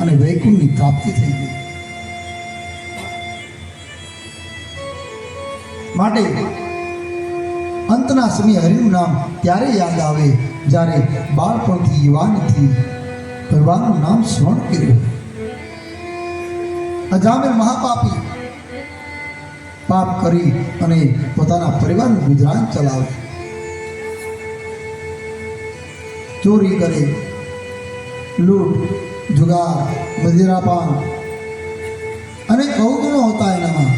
અને વૈકુંઠની પ્રાપ્તિ થઈ ગઈ. માટે અંતના સમયે હરિનું નામ ત્યારે યાદ આવે જ્યારે બાળપણથી યુવાનથી ભગવાનનું નામ સ્મરણ કર્યું. અજામિલ મહાપાપી પાપ કરી અને પોતાના પરિવારનું ગુજરાન ચલાવે, ચોરી કરે, લૂંટ, જુગાર, મદિરાપાન અનેક અવગુણો હતા એનામાં,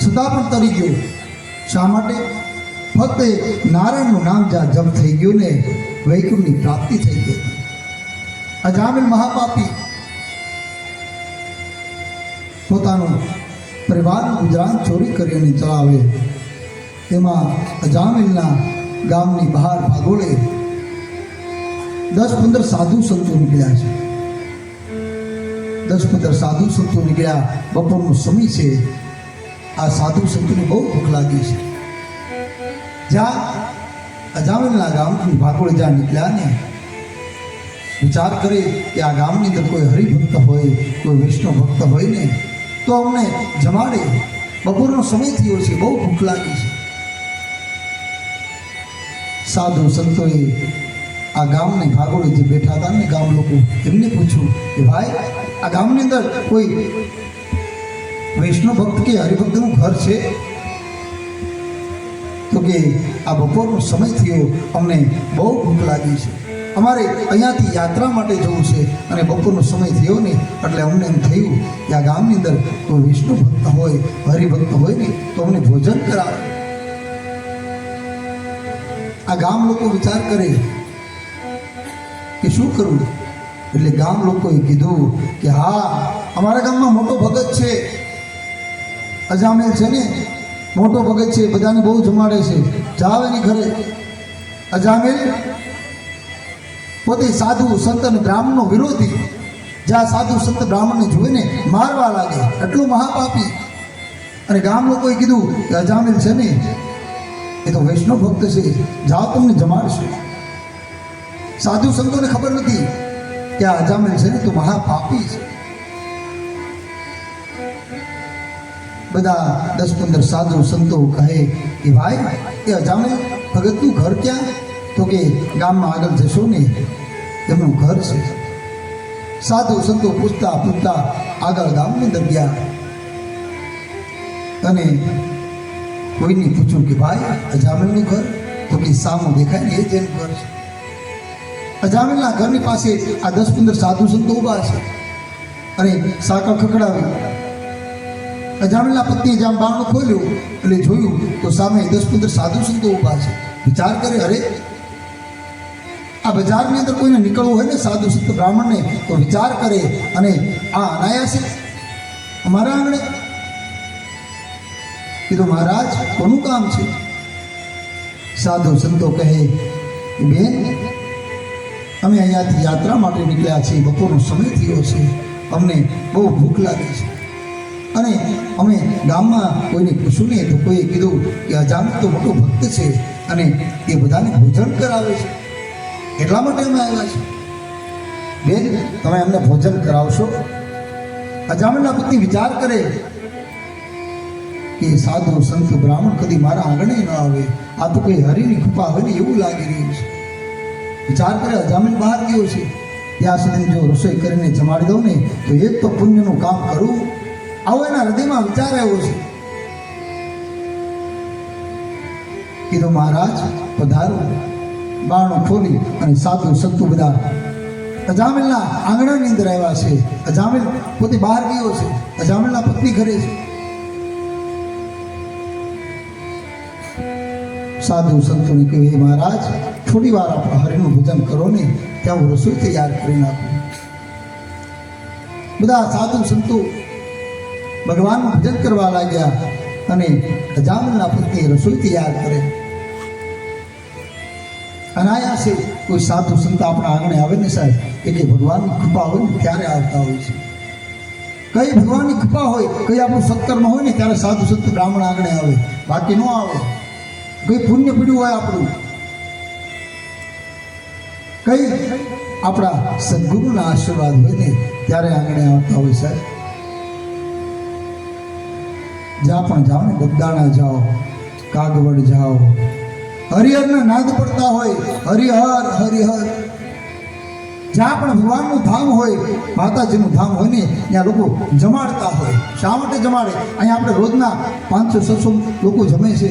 છતાં પણ તરી ગયો. શા માટે? ફક્ત નારાયણનું નામ જ્યાં જપ થઈ ગયું ને વૈકુંઠની પ્રાપ્તિ થઈ ગઈ. અજામિલ મહાપાપી પોતાનું પરિવારનું ગુજરાન ચોરી કરી અને ચલાવે. તેમાં અજામિલના ગામની બહાર ભાગોળે 10-15 સાધુ સંતો નીકળ્યા છે. 10-15 સાધુ સંતો નીકળ્યા. બપોરનો સમય છે. આ સાધુ સંતોને બહુ ભૂખ લાગી છે. જ્યાં અજામિલના ગામથી ભાગોળે જ્યાં નીકળ્યા ને વિચાર કરે કે આ ગામની અંદર કોઈ હરિભક્ત હોય, કોઈ વૈષ્ણવ ભક્ત હોય ને તો અમને જમાડે. બપોરનો સમય થયો છે, બહુ ભૂખ લાગી છે. સાધુ સંતોએ આ ગામની ભાગોળે જે બેઠા હતા ને ગામ લોકો એમને પૂછ્યું કે ભાઈ આ ગામની અંદર કોઈ વૈષ્ણવ ભક્ત કે હરિભક્તનું ઘર છે? તો કે આ બપોરનો સમય થયો, અમને બહુ ભૂખ લાગી છે, અમારે અહીંયાથી યાત્રા માટે જવું છે અને બપોરનો સમય થયો ને એટલે અમને એમ થયું કે આ ગામની અંદર કોઈ વિષ્ણુ ભક્ત હોય, હરિભક્ત હોય ને તો અમને ભોજન કરાવે. આ ગામ લોકો વિચાર કરે કે શું કરવું? એટલે ગામ લોકોએ કીધું કે હા, અમારા ગામમાં મોટો ભગત છે, અજામિલ છે ને, મોટો ભગત છે, બધાને બહુ જમાડે છે, જાવ એની ઘરે. અજામિલ પોતે સાધુ સંત અને બ્રાહ્મણનો વિરોધી, જ્યાં સાધુ સંત બ્રાહ્મણને જોઈને મારવા લાગે, એટલો મહાપાપી. અને ગામ લોકોએ કીધું કે અજામિલ છે ને એ તો વૈષ્ણવ ભક્ત છે, જાઓ તમને જમાડશે. સાધુ સંતોને ખબર નથી કે આ અજામિલ છે ને તો મહાપાપી છે. બધા 10-15 સાધુ સંતો કહે કે ભાઈ એ અજામિલ ભગતનું ઘર ક્યાં? તો કે ગામમાં આગળ જશો ને એમનું ઘર છે. સાધુ સંતો પૂછતા પૂછતા આગળ ગામની અંદર ગયા અને કોઈને પૂછ્યું કે ભાઈ અજામિલનું ઘર? તો કે સામું દેખાય ને એ જ એનું ઘર છે. અજામિલના ઘરની પાસે આ 10-15 સાધુ સંતો ઊભા છે અને સાકળ ખખડાવી. અજામિલના પત્નીએ જ્યાં બારણું ખોલ્યું એટલે જોયું તો સામે 10-15 સાધુ સંતો ઊભા છે. વિચાર કરે, અરે આ બજારની અંદર કોઈને નીકળવું હોય ને સાધુ સંત બ્રાહ્મણને તો વિચાર કરે અને આ અનાયાસે અમારા આંગણે. કીધું મહારાજ કોનું કામ છે? સાધુ સંતો કહે બેન અમે અહીંયાથી યાત્રા માટે નીકળ્યા છીએ, બપોરનો સમય થયો છે, અમને બહુ ભૂખ લાગી છે અને અમે ગામમાં કોઈને પૂછ્યું નહીં તો કોઈએ કીધું કે અજામિલ તો મોટો ભક્ત છે અને એ બધાને ભોજન કરાવે છે, એટલા માટે અમે આવ્યા છીએ. બેન તમે અમને ભોજન કરાવશો? અજામિલના પત્ની વિચાર કરે કે સાધુ સંત બ્રાહ્મણ કદી મારા આંગણે ન આવે, આ તો કોઈ હરિની કૃપા હોય ને એવું લાગી રહ્યું છે. વિચાર કરે અજામિલ બહાર ગયો છે, ત્યાં સુધી જો રસોઈ કરીને જમાડી દઉં ને તો એક તો પુણ્યનું કામ કરું, આવો એના હૃદયમાં વિચાર આવ્યો છે. કીધું મહારાજ પધારો. બારણું ખોલી અને સાધુ સંતો બધા અજામિલના આંગણાની અંદર આવ્યા છે. અજામિલ પોતે બહાર ગયો છે, અજામિલના પત્ની ઘરે છે. સાધુ સંતોને કહ્યું હે મહારાજ થોડી વાર આપણે હરિનું ભોજન કરો ને, ત્યાં હું રસોઈ તૈયાર કરી નાખું. બધા સાધુ સંતો ભગવાનનું ભજન કરવા લાગ્યા અને અજામિલના પત્ની રસોઈ તૈયાર કરે. અનાયાસે કોઈ સાધુ સંત આપણા આંગણે આવે ને સાહેબ એટલે ભગવાનની કૃપા હોય ને ત્યારે આવતા હોય છે. કઈ ભગવાનની કૃપા હોય, કઈ આપણું સત્કર્મ હોય ને ત્યારે સાધુ સંત બ્રાહ્મણ આંગણે આવે, બાકી ન આવે. કઈ પુણ્ય પીડ્યું હોય આપણું, કઈ આપણા સદગુરુના આશીર્વાદ હોય ને ત્યારે આંગણે આવતા હોય સાહેબ. જ્યાં પણ જાઓ ને, બગદાણા જાઓ, કાગવડ જાઓ, હરિહરના નાદ પડતા હોય, હરિહર હરિહર. જ્યાં પણ ભગવાનનું ધામ હોય, માતાજીનું ધામ હોય ને, ત્યાં લોકો જમાડતા હોય. શા માટે જમાડે? અહીંયા આપણે રોજના 500-600 લોકો જમે છે.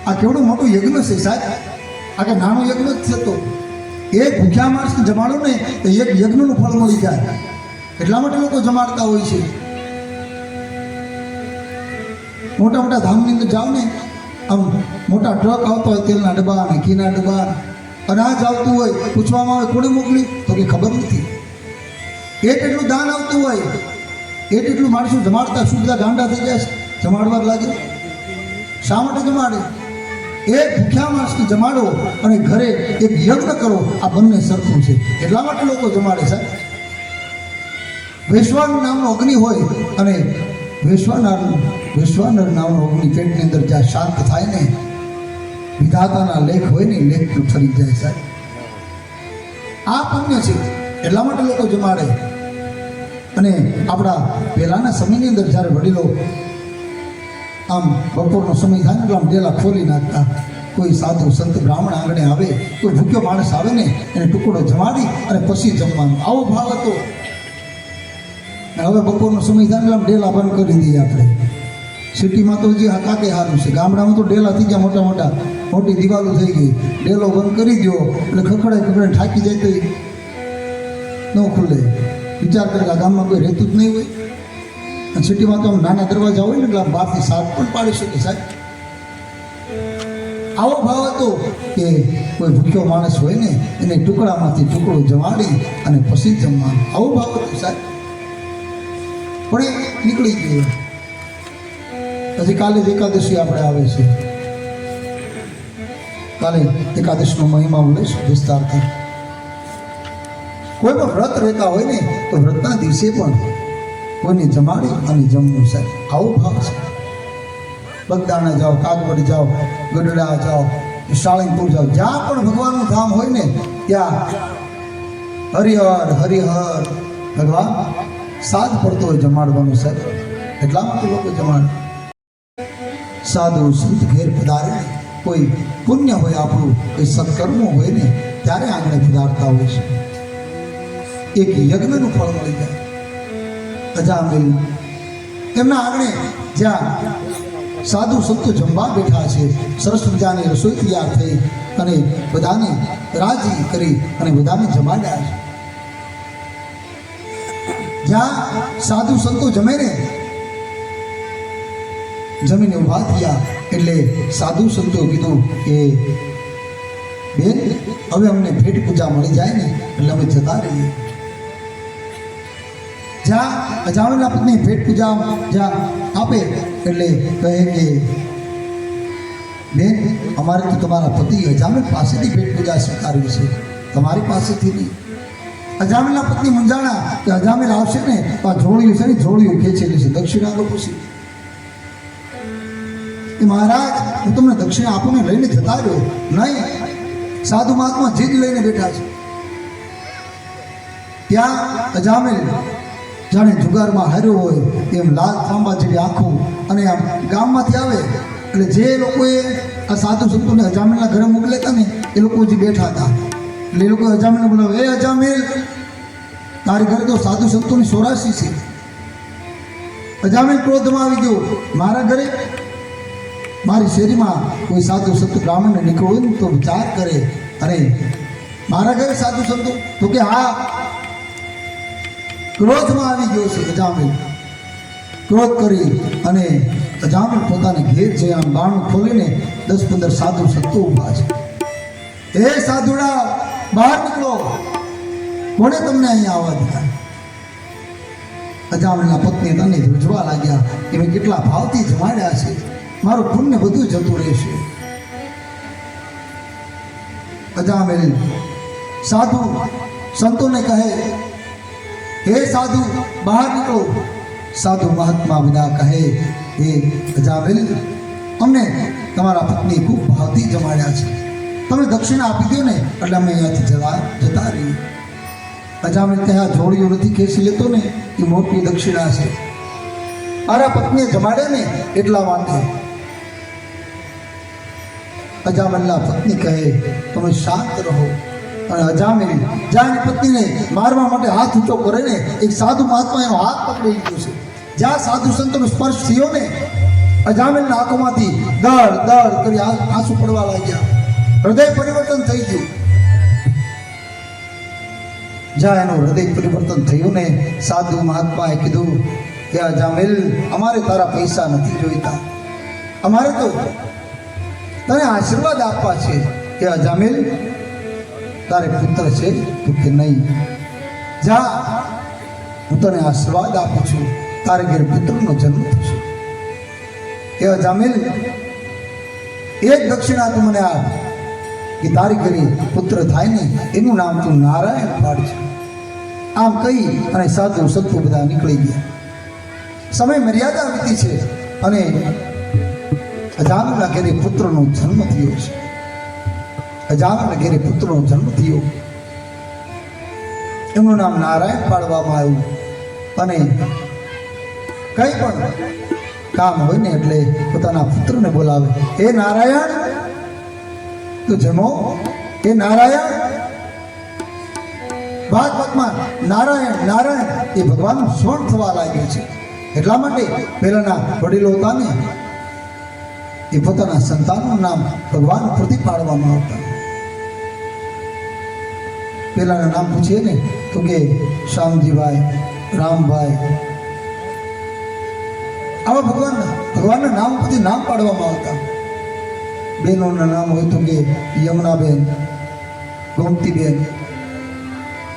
આ કેવડું મોટું યજ્ઞ છે સાહેબ. આ કે નાનો યજ્ઞ જ થતો. એક ભૂખ્યા માણસને જમાડો ને તો એક યજ્ઞનું ફળ મળી જાય. એટલા માટે લોકો જમાડતા હોય છે. મોટા મોટા ધામની અંદર જાઓ ને, આમ મોટા ટ્રક આવતા હોય, તેલના ડબ્બા અને ઘીના ડબ્બા, અનાજ આવતું હોય, પૂછવામાં આવે કોણે મોકલ્યું તો કે ખબર નથી. એટલું દાન આવતું હોય, એટલું માણસો જમાડતા શું બધા ગાંડા થઈ જાય છે, જમાડવા લાગે. શા માટે જમાડે? એક ભૂખ્યા માણસને જમાડો અને ઘરે એક યજ્ઞ કરો, આ બંને સરખું છે. એટલા માટે લોકો જમાડે સાહેબ. વૈશ્વાનર નામનો અગ્નિ હોય અને વૈશ્વાનર નામનો અગ્નિ પેટની અંદર જ્યાં શાંત થાય ને, વિધાતાના લેખ હોય ને, લેખ તો ઠરી જાય સાહેબ. આ પુણ્ય છે. એટલા માટે લોકો જમાડે. અને આપણા પહેલાના સમયની અંદર જ્યારે વડીલો આમ બપોરનો સમય થાય ને એટલે આમ ડેલા ખોલી નાખતા. કોઈ સાધુ સંત બ્રાહ્મણ આંગણે આવે, કોઈ ભૂખ્યો માણસ આવે ને, એને ટુકડો જમાડી અને પછી જમવાનું. આવો ભાવ હતો. હવે બપોરનો સમય થાય એટલે આમ ડેલા બંધ કરી દઈએ આપણે. સિટીમાં તો હજી કાકે સારું છે, ગામડામાં તો ડેલા થઈ ગયા મોટા મોટા, મોટી દિવાલો થઈ ગઈ. ડેલો બંધ કરી દો એટલે ખખડાય થાકી જાય તો ન ખુલે. વિચાર કરે આ ગામમાં કોઈ રહેતું જ નહીં હોય. અને સિટીમાં તો આમ નાના દરવાજા હોય ને એટલે આમ બહારથી શાક પણ પાડી શકે સાહેબ. આવો ભાવ હતો કે કોઈ ભૂખ્યો માણસ હોય ને, એને ટુકડામાંથી ટુકડો જમાડી અને પછી જમવાનું. આવો ભાવ હતો સાહેબ. પણ એ નીકળી ગયો. હજી કાલે જ એકાદશી આપણે આવે છે. કાલે એકાદશીનો મહિમા હું લઈશું વિસ્તારથી. કોઈ પણ વ્રત રહેતા હોય ને તો વ્રતના દિવસે પણ કોઈને જમાડી અને જમવું સાહેબ. આવો ભાવ છે. બગદાણા જાઓ, કાગવડ જાઓ, ગઢડા જાઓ, સાળંગપુર જાઓ, જ્યાં પણ ભગવાનનું ધામ હોય ને ત્યાં હરિહર હરિહર ભગવાન સાદ પડતો હોય જમાડવાનું સાહેબ. એટલા માટે લોકો જમાડે. સાધુ સંત ઘેર પધારે, કોઈ પુણ્ય હોય આપણું, કોઈ સત્કર્મો હોય ને ત્યારે આંગણે પધારતા હોય છે. એક યજ્ઞનું ફળ મળી જાય. અજામિલ એમના આંગણે જ્યાં સાધુ સંતો જમવા બેઠા છે, સરસ મજાની રસોઈ તૈયાર થઈ અને બધાને રાજી કરી અને બધાને જમાડ્યા છે. જ્યાં સાધુ સંતો જમે ને, જમીને ઊભા થયા એટલે સાધુ સંતો કીધું કે બેન, હવે અમને ભેટ પૂજા મળી જાય ને એટલે અમે જતા રહીએ. જ્યાં અજામિલના પત્ની ભેટ પૂજા જ્યાં આપે એટલે કહે કે બેન, અમારે તો તમારા પતિ અજામિલ પાસેથી ભેટ પૂજા સ્વીકારવી છે, તમારી પાસેથી નહીં. અજામિલના પત્ની મૂંઝાણા કે અજામિલ આવશે ને તો આ જોડિયું છે ને, જોડિયું ખેંચેલી છે, દક્ષિણા લો પૂછી. મહારાજ, હું તમને દક્ષિણા આપું ને લઈને જતા રહ્યો. નહીં, સાધુ મહાત્મા જીદ લઈને બેઠા છે. ત્યાં અજામિલ જાણે જુગારમાં હાર્યો હોય એમ લાલ તાંબા જેવી આંખો અને આમ ગામમાંથી આવે એટલે જે લોકોએ આ સાધુ સંતોને અજામિલના ઘરે મોકલેતા ને એ લોકો હજી બેઠા હતા. એટલે એ લોકો અજામિલને બોલાવે, એ અજામિલ, તારી ઘરે તો સાધુ સંતોની સોરાશી છે. અજામિલ ક્રોધમાં આવી ગયો, મારા ઘરે, મારી શેરીમાં કોઈ સાધુ સંત બ્રાહ્મણને નીકળવું હોય ને તો વિચાર કરે, અને મારા ઘરે સાધુ સંતો? તો કે હા. ક્રોધમાં આવી ગયો છે અજામિલ. ક્રોધ કરી અને અજામિલ પોતાને ઘેર જઈ આમ બારણું ખોલીને 10-15 સાધુ સંતો ઊભા છે. હે સાધુડા, બહાર નીકળો, કોણે તમને અહીંયા આવવા દીધા? અજામિલના પત્ની તને ધ્રુજવા લાગ્યા કે મેં કેટલા ભાવથી જમાડ્યા છે, મારું પુણ્ય બધું જતું રહેશે. અજામિલ સાધુ સંતોને કહે, હે સાધુ, બહાર નીકળો. સાધુ મહાત્મા બધા કહે, હે અજામિલ, અમને તમારા પત્ની ખૂબ ભાવથી જમાડ્યા છે, તમે દક્ષિણા આપી દો ને એટલે અમે અહીંયાથી જતા રહીએ. અજામિલ કહે આ જોડીઓ નથી ખેંચી લેતો ને એ મોટી દક્ષિણા છે. મારા પત્નીએ જમાડે ને એટલા માટે. અજામિલના પત્ની કહે તમે શાંત રહો. અને અજામિલ જ્યાં એની પત્નીને મારવા માટે હાથ ઊંચો કરે ને એક સાધુ મહાત્મા એનો હાથ પકડી લીધો છે. જ્યાં સાધુ સંતોનો સ્પર્શ થયો ને અજામિલના આંખોમાંથી દળ દળ કરી આંસુ પડવા લાગ્યા. હૃદય પરિવર્તન થઈ ગયું. જ્યાં એનું હૃદય પરિવર્તન થયું ને સાધુ મહાત્માએ કીધું કે અજામિલ અમારે તારા પૈસા નથી જોઈતા, અમારે તો તને આશીર્વાદ આપવા છે. કે અજામિલ તારે પુત્ર છે? તો કે નહીં. જા હું તને આશીર્વાદ આપું છું, તારે ઘેર પુત્રનો જન્મ થશે. કે અજામિલ એક દક્ષિણા તું મને આપ કે તારી ઘરે પુત્ર થાય ને એનું નામ તું નારાયણ પાડજે. આમ કહી અને સાધુ સંતો બધા નીકળી ગયા. સમય મર્યાદા વીતી છે અને અજામિલના ઘરે પુત્રનો જન્મ થયો છે. અજામિલના ઘરે પુત્રનો જન્મ થયો. એમનું નામ નારાયણ પાડવામાં આવ્યું. અને કંઈ પણ કામ હોય ને એટલે પોતાના પુત્રને બોલાવે. હે નારાયણ તું જમો. હે નારાયણ. ભાગવતમાં નારાયણ નારાયણ એ ભગવાનનું સ્મરણ થવા લાગ્યું છે. એટલા માટે પહેલાના વડીલો હતા ને એ પોતાના સંતાનનું નામ ભગવાન પ્રતિ પાડવામાં આવતા. પહેલાના નામ પૂછીએ ને તો કે શ્યામજીભાઈ, રામભાઈ, આવા ભગવાનના નામ પરથી નામ પાડવામાં આવતા. બહેનોના નામ હોય તો કે યમુનાબેન, ગોમતીબેન,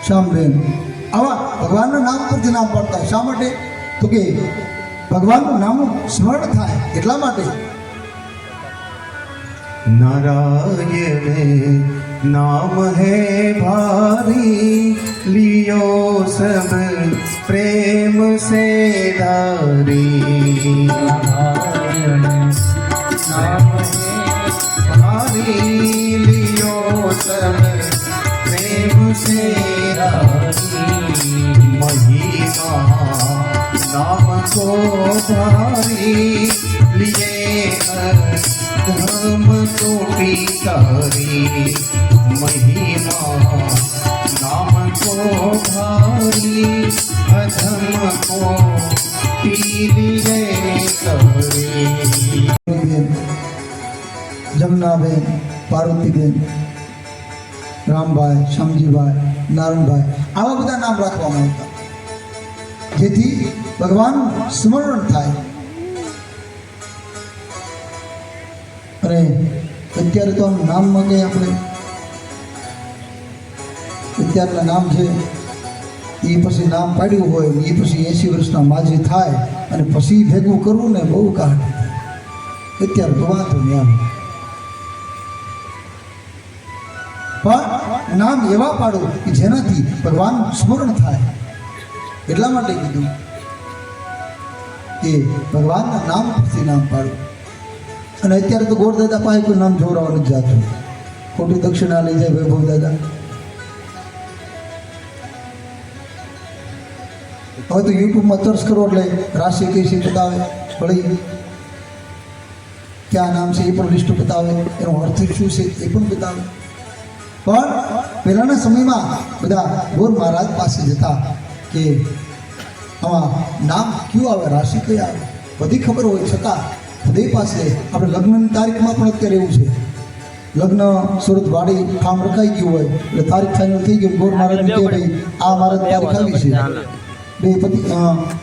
શ્યામબેન, આવા ભગવાનના નામ પરથી નામ પાડતા. શા માટે? તો કે ભગવાનનું નામનું સ્મરણ થાય એટલા માટે. नारायण नाम है भारी, लियो सब प्रेम से धारी. नारायण नाम है भारी, लियो सब प्रेम से धारी. महिमा नाम को भारी, लिए धर्म कोटि तारी. महिमा नाम को भारी, अधम को लिए तारी. જમનાબેન, પાર્વતીબેન, રામભાઈ, શ્યામજીભાઈ, નારાયણભાઈ, આવા બધા નામ રાખવામાં આવતા જેથી ભગવાનનું સ્મરણ થાય. અને અત્યારે તો નામમાં કંઈ આપણે અત્યારના નામ છે એ પછી નામ પાડ્યું હોય એ પછી 80 વર્ષના માજી થાય અને પછી ભેગું કરવું ને બહુ કાઢ. અત્યારે તો વાંધો નહીં આમ, પણ નામ એવા પાડો કે જેનાથી ભગવાનનું સ્મરણ થાય. એટલા માટે કીધું કે ભગવાનના નામ પરથી નામ પાડો. અને અત્યારે તો ગોરદાદા પાસે કોઈ નામ જોવરાવા નથી જાતું. ખોટી દક્ષિણા લઈ જાય વૈભવ દાદા. હવે તો યુટ્યુબમાં સર્ચ કરો એટલે રાશિ કઈ છે બતાવે, ભળી ક્યાં નામ છે એ પણ લિસ્ટ બતાવે, એનો અર્થ શું છે એ પણ બતાવે. પણ પહેલાંના સમયમાં બધા ગોર મહારાજ પાસે જતા કે આમાં નામ કયું આવે, રાશિ કઈ આવે, બધી ખબર હોય છતાં હૃદય પાસે આપણે લગ્નની તારીખમાં પણ અત્યારે એવું છે, લગ્ન સુરત વાડી ફાર્મ રખાઈ ગયું હોય એટલે તારીખ ફાઇનલ થઈ ગયું. ગોર મહારાજ કહે ભાઈ આ મહારાજ તારીખ આવી છે. બે પતિ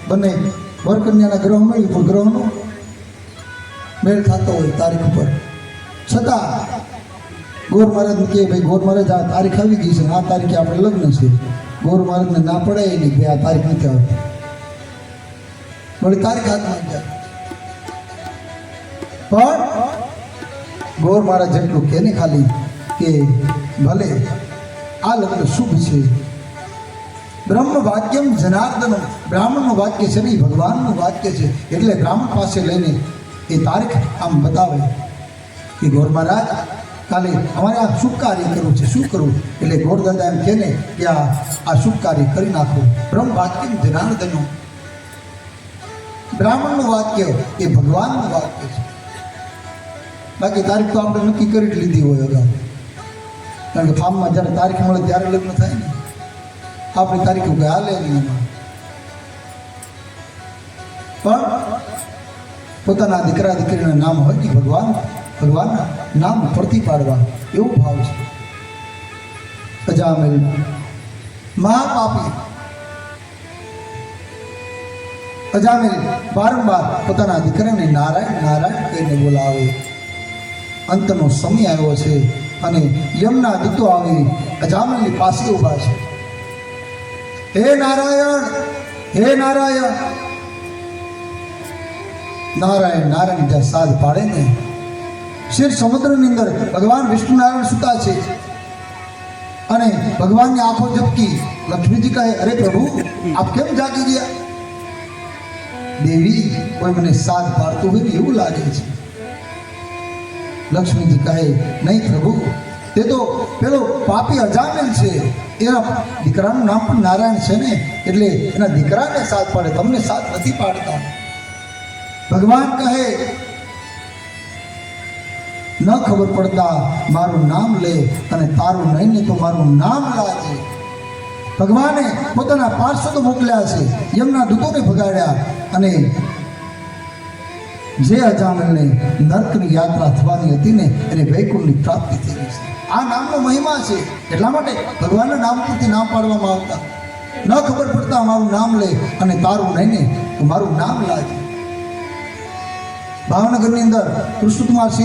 બંને વર કન્યાના ગ્રહ મળ્યું પણ ગ્રહનો મેળ થતો હોય તારીખ ઉપર, છતાં ગોર મહારાજને કહે ભાઈ ગોર મહારાજ આ તારીખ આવી ગઈ છે, આ તારીખે આપણે લગ્ન છે. ગોર મહારાજને ના પડાય નહીં કે આ તારીખ નથી આવતી, વળી તારીખ હાથમાં જાય. પણ ગોર મહારાજ જેટલું કે ને ખાલી કે ભલે આ લગ્ન શુભ છે, બ્રહ્મ વાક્યમ જનાર્દન, બ્રાહ્મણનું વાક્ય છે નહીં ભગવાનનું વાક્ય છે, એટલે બ્રાહ્મણ પાસે લઈને એ તારીખ આમ બતાવે કે ગોર મહારાજ કાલે અમારે આ શુભ કાર્ય કરવું છે, શું કરવું? એટલે ગોરદાદા એમ કહે ને કે આ શુભ કાર્ય કરી નાખો. બ્રહ્મ વાક્ય જનાર્દનનું બ્રાહ્મણનું વાક્ય એ ભગવાનનું વાક્ય છે. બાકી તારીખ તો આપણે નક્કી કરી જ લીધી હોય અગાઉ, કારણ કે ફાર્મમાં જ્યારે તારીખ મળે ત્યારે લગ્ન થાય ને, આપણી તારીખ કોઈ હાલે નહીં એમાં. પણ પોતાના દીકરા દીકરીના નામ હોય કે ભગવાનના નામ પડતી પાડવા એવો ભાવ છે. અજામિલ મહાપાપી અજામિલ વારંવાર પોતાના દીકરાને નારાયણ નારાયણ કહીને બોલાવે. અંતનો સમય આવ્યો છે અને યમના દૂતો આવી અજામિલની પાસે ઊભા છે. હે નારાયણ, હે નારાયણ. નારાયણ નારાયણ જ્યાં સાદ પાડે ને, શિર સમુદ્રની અંદર ભગવાન વિષ્ણુનારાયણ સુતા છે અને ભગવાનની આંખો ઝપકી. લક્ષ્મીજી કહે, અરે પ્રભુ આપ કેમ જાગી ગયા? દેવી, કોઈ મને સાદ પાડતું હોય ને એવું લાગે છે. લક્ષ્મીજી કહે, નહીં પ્રભુ, તે તો પેલો પાપી અજામિલ છે, એના દીકરાનું નામ પણ નારાયણ છે ને, એટલે એના દીકરાને સાદ પાડે, તમને સાદ નથી પાડતા. ભગવાન કહે, ન ખબર પડતા મારું નામ લે અને તારું નહીં ને તો મારું નામ લાજે. ભગવાને પોતાના પાર્ષદો મોકલ્યા છે, યમના દૂતોને ભગાડ્યા અને જે અજામિલને નર્કની યાત્રા થવાની હતી ને એને વૈકુંઠની પ્રાપ્તિ થઈ ગઈ છે. આ નામનો મહિમા છે, એટલા માટે ભગવાનના નામ પરથી નામ પાડવામાં આવતા. ન ખબર પડતા મારું નામ લે અને તારું નહીં ને તો મારું નામ લાજે. ભાવનગરની અંદર કૃષ્ણકુમાર સિંહ